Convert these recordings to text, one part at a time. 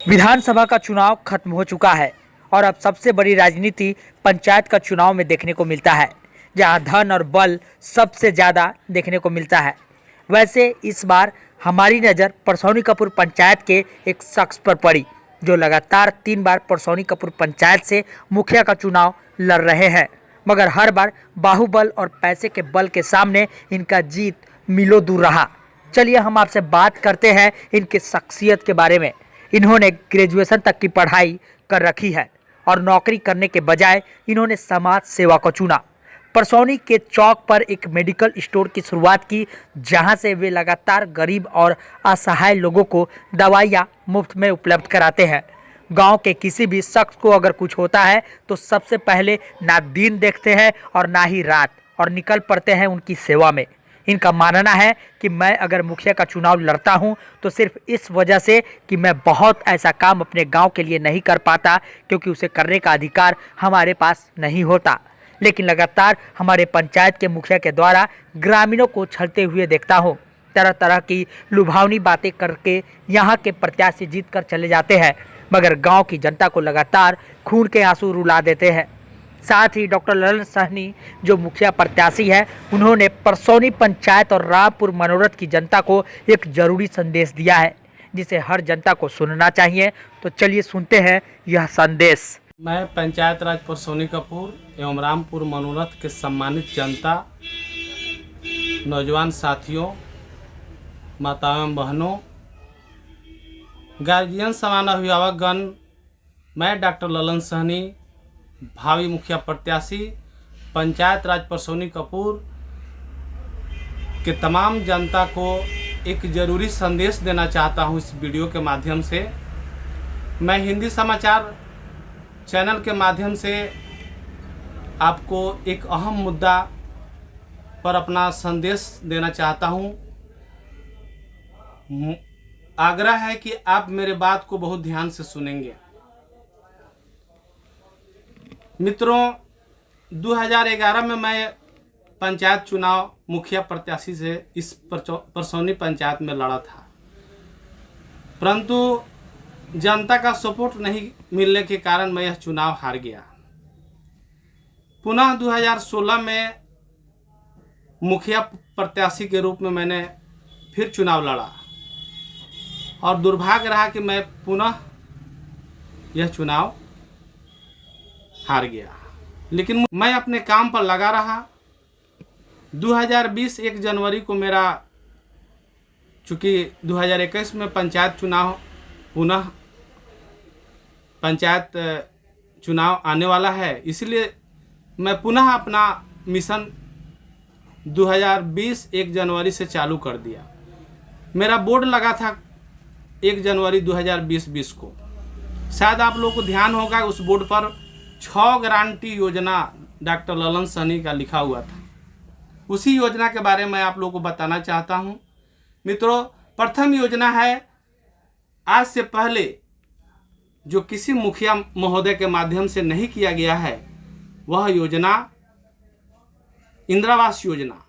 विधानसभा का चुनाव खत्म हो चुका है और अब सबसे बड़ी राजनीति पंचायत का चुनाव में देखने को मिलता है, जहां धन और बल सबसे ज़्यादा देखने को मिलता है। वैसे इस बार हमारी नज़र परसौनी कपूर पंचायत के एक शख्स पर पड़ी, जो लगातार 3 बार परसौनी कपूर पंचायत से मुखिया का चुनाव लड़ रहे हैं, मगर हर बार बाहुबल और पैसे के बल के सामने इनका जीत मीलों दूर रहा। चलिए हम आपसे बात करते हैं इनकी शख्सियत के बारे में। इन्होंने ग्रेजुएशन तक की पढ़ाई कर रखी है और नौकरी करने के बजाय इन्होंने समाज सेवा को चुना। परसौनी के चौक पर एक मेडिकल स्टोर की शुरुआत की, जहां से वे लगातार गरीब और असहाय लोगों को दवाइयां मुफ्त में उपलब्ध कराते हैं। गांव के किसी भी शख्स को अगर कुछ होता है तो सबसे पहले ना दिन देखते हैं और ना ही रात, और निकल पड़ते हैं उनकी सेवा में। इनका मानना है कि मैं अगर मुखिया का चुनाव लड़ता हूं तो सिर्फ इस वजह से कि मैं बहुत ऐसा काम अपने गांव के लिए नहीं कर पाता, क्योंकि उसे करने का अधिकार हमारे पास नहीं होता। लेकिन लगातार हमारे पंचायत के मुखिया के द्वारा ग्रामीणों को छलते हुए देखता हूं। तरह तरह की लुभावनी बातें करके यहाँ के प्रत्याशी जीत कर चले जाते हैं, मगर गाँव की जनता को लगातार खून के आंसू रुला देते हैं। साथ ही डॉक्टर ललन सहनी जो मुखिया प्रत्याशी है, उन्होंने परसौनी पंचायत और रामपुर मनोरथ की जनता को एक जरूरी संदेश दिया है, जिसे हर जनता को सुनना चाहिए। तो चलिए सुनते हैं यह संदेश। मैं पंचायत राज परसौनी कपूर एवं रामपुर मनोरथ के सम्मानित जनता, नौजवान साथियों, माताओं एवं बहनों, गार्जियन समान अभिभावकगण, मैं डॉक्टर ललन सहनी, भावी मुखिया प्रत्याशी पंचायत राज परसौनी कपूर के तमाम जनता को एक ज़रूरी संदेश देना चाहता हूं इस वीडियो के माध्यम से। मैं हिंदी समाचार चैनल के माध्यम से आपको एक अहम मुद्दा पर अपना संदेश देना चाहता हूं। आग्रह है कि आप मेरे बात को बहुत ध्यान से सुनेंगे। मित्रों, 2011 में मैं पंचायत चुनाव मुखिया प्रत्याशी से इस परसौनी पंचायत में लड़ा था, परंतु जनता का सपोर्ट नहीं मिलने के कारण मैं यह चुनाव हार गया। पुनः 2016 में मुखिया प्रत्याशी के रूप में मैंने फिर चुनाव लड़ा और दुर्भाग्य रहा कि मैं पुनः यह चुनाव हार गया। लेकिन मैं अपने काम पर लगा रहा। 2020 1 जनवरी को मेरा, चूँकि 2021 में पंचायत चुनाव, पुनः पंचायत चुनाव आने वाला है, इसलिए मैं पुनः अपना मिशन 2020 1 जनवरी से चालू कर दिया। मेरा बोर्ड लगा था 1 जनवरी 2020 को। शायद आप लोगों को ध्यान होगा, उस बोर्ड पर 6 गारंटी योजना डॉक्टर ललन सहनी का लिखा हुआ था। उसी योजना के बारे में आप लोगों को बताना चाहता हूं। मित्रों, प्रथम योजना है, आज से पहले जो किसी मुखिया महोदय के माध्यम से नहीं किया गया है, वह योजना इंदिरा आवास योजना।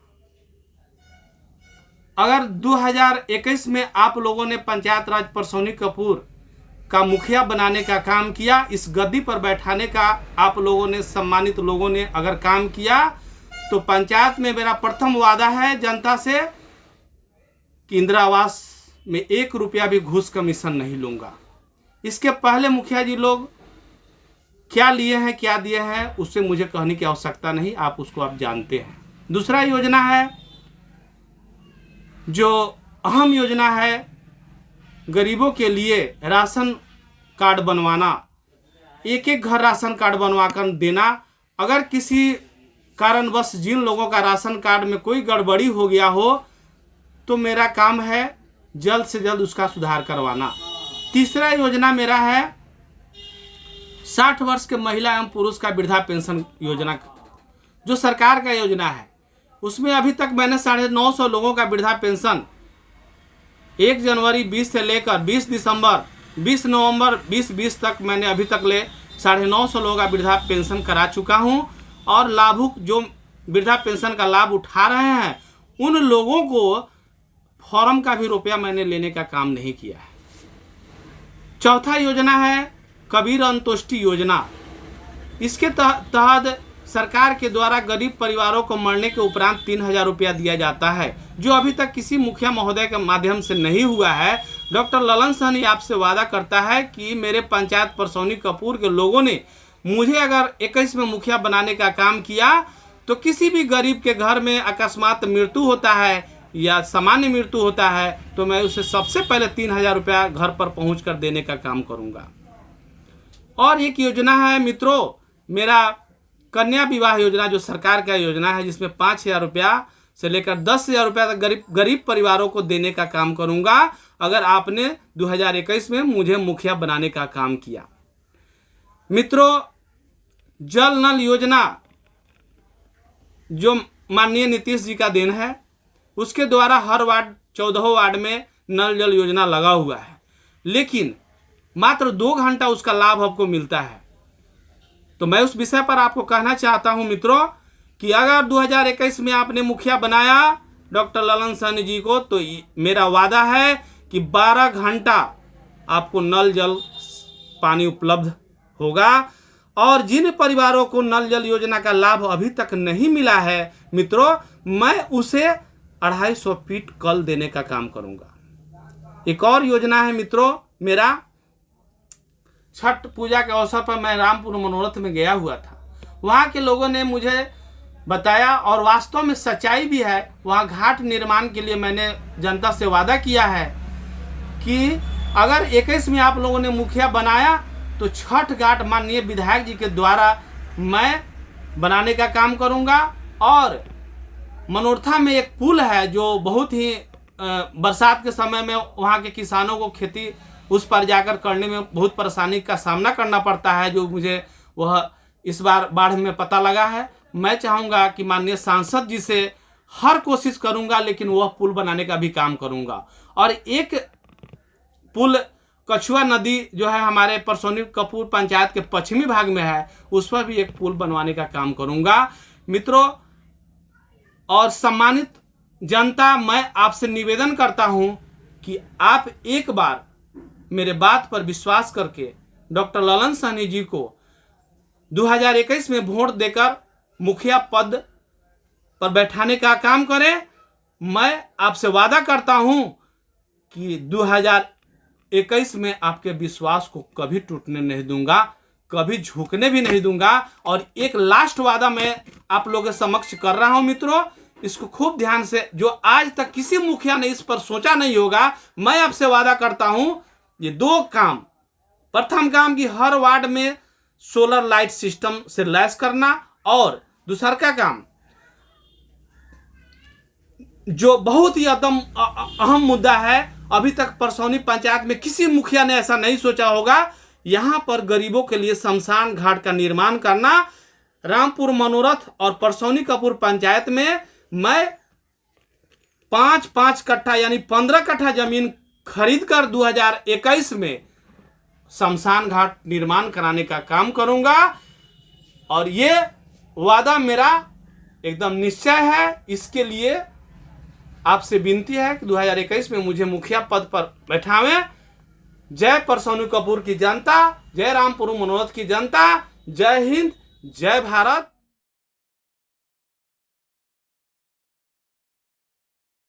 अगर 2021 में आप लोगों ने पंचायत राज परसौनी कपूर का मुखिया बनाने का काम किया, इस गद्दी पर बैठाने का आप लोगों ने, सम्मानित लोगों ने अगर काम किया, तो पंचायत में मेरा प्रथम वादा है जनता से कि इंदिरा आवास में 1 रुपया भी घूस कमीशन नहीं लूँगा। इसके पहले मुखिया जी लोग क्या लिए हैं, क्या दिए हैं, उससे मुझे कहने की आवश्यकता नहीं, आप उसको आप जानते हैं। दूसरा योजना है, जो अहम योजना है, गरीबों के लिए राशन कार्ड बनवाना, एक घर राशन कार्ड बनवा कर देना। अगर किसी कारणवश जिन लोगों का राशन कार्ड में कोई गड़बड़ी हो गया हो, तो मेरा काम है जल्द से जल्द उसका सुधार करवाना। तीसरा योजना मेरा है 60 वर्ष के महिला एवं पुरुष का वृद्धा पेंशन योजना, जो सरकार का योजना है। उसमें अभी तक मैंने 950 लोगों का वृद्धा पेंशन 1 जनवरी 20 से लेकर 20 नवंबर 2020 तक मैंने अभी तक ले 950 लोगों का वृद्धा पेंशन करा चुका हूं। और लाभुक जो वृद्धा पेंशन का लाभ उठा रहे हैं, उन लोगों को फॉर्म का भी रुपया मैंने लेने का काम नहीं किया है। चौथा योजना है कबीर अंतोष्टि योजना। इसके तहत सरकार के द्वारा गरीब परिवारों को मरने के उपरांत 3,000 रुपया दिया जाता है, जो अभी तक किसी मुखिया महोदय के माध्यम से नहीं हुआ है। डॉक्टर ललन सहनी आपसे वादा करता है कि मेरे पंचायत परसौनी कपूर के लोगों ने मुझे अगर 21 में मुखिया बनाने का काम किया तो किसी भी गरीब के घर में अकस्मात मृत्यु होता है या सामान्य मृत्यु होता है तो मैं उसे सबसे पहले 3,000 रुपया घर पर पहुँच कर देने का काम करूँगा। और एक योजना है मित्रों, मेरा कन्या विवाह योजना, जो सरकार का योजना है, जिसमें 5,000 रुपया से लेकर 10,000 रुपया तक गरीब परिवारों को देने का काम करूंगा अगर आपने 2021 में मुझे मुखिया बनाने का काम किया। मित्रों, जल नल योजना जो माननीय नीतीश जी का देन है, उसके द्वारा हर वार्ड 14 वार्ड में नल जल योजना लगा हुआ है, लेकिन मात्र 2 घंटा उसका लाभ आपको मिलता है। तो मैं उस विषय पर आपको कहना चाहता हूं मित्रों कि अगर 2021 में आपने मुखिया बनाया डॉक्टर ललन सहनी जी को, तो मेरा वादा है कि 12 घंटा आपको नल जल पानी उपलब्ध होगा। और जिन परिवारों को नल जल योजना का लाभ अभी तक नहीं मिला है मित्रों, मैं उसे 250 फीट कल देने का काम करूंगा। एक और योजना है मित्रों, मेरा छठ पूजा के अवसर पर मैं रामपुर मनोरथ में गया हुआ था। वहाँ के लोगों ने मुझे बताया, और वास्तव में सच्चाई भी है, वहाँ घाट निर्माण के लिए मैंने जनता से वादा किया है कि अगर 21 में आप लोगों ने मुखिया बनाया तो छठ घाट माननीय विधायक जी के द्वारा मैं बनाने का काम करूँगा। और मनोरथा में एक पुल है जो बहुत ही बरसात के समय में वहाँ के किसानों को खेती उस पर जाकर करने में बहुत परेशानी का सामना करना पड़ता है, जो मुझे वह इस बार बाढ़ में पता लगा है। मैं चाहूँगा कि माननीय सांसद जी से हर कोशिश करूँगा, लेकिन वह पुल बनाने का भी काम करूँगा। और एक पुल कछुआ नदी जो है हमारे परसौनी कपूर पंचायत के पश्चिमी भाग में है, उस पर भी एक पुल बनवाने का काम करूँगा मित्रों। और सम्मानित जनता, मैं आपसे निवेदन करता हूँ कि आप एक बार मेरे बात पर विश्वास करके डॉक्टर ललन सहनी जी को 2021 में वोट देकर मुखिया पद पर बैठाने का काम करें। मैं आपसे वादा करता हूं कि 2021 में आपके विश्वास को कभी टूटने नहीं दूंगा, कभी झुकने भी नहीं दूंगा। और एक लास्ट वादा मैं आप लोगों के समक्ष कर रहा हूं मित्रों, इसको खूब ध्यान से, जो आज तक किसी मुखिया ने इस पर सोचा नहीं होगा, मैं आपसे वादा करता हूं ये 2 काम। प्रथम काम कि हर वार्ड में सोलर लाइट सिस्टम से लैस करना, और दूसरा का काम जो बहुत ही अहम मुद्दा है, अभी तक परसौनी पंचायत में किसी मुखिया ने ऐसा नहीं सोचा होगा, यहां पर गरीबों के लिए शमशान घाट का निर्माण करना। रामपुर मनोरथ और परसौनी कपूर पंचायत में मैं 5-5 कट्ठा यानी 15 कट्ठा जमीन खरीद कर 2021 में शमशान घाट निर्माण कराने का काम करूंगा। और ये वादा मेरा एकदम निश्चय है। इसके लिए आपसे विनती है कि 2021 में मुझे मुखिया पद पर बैठावें। जय परसौनी कपूर की जनता, जय रामपुर मनोरथ की जनता, जय हिंद, जय भारत।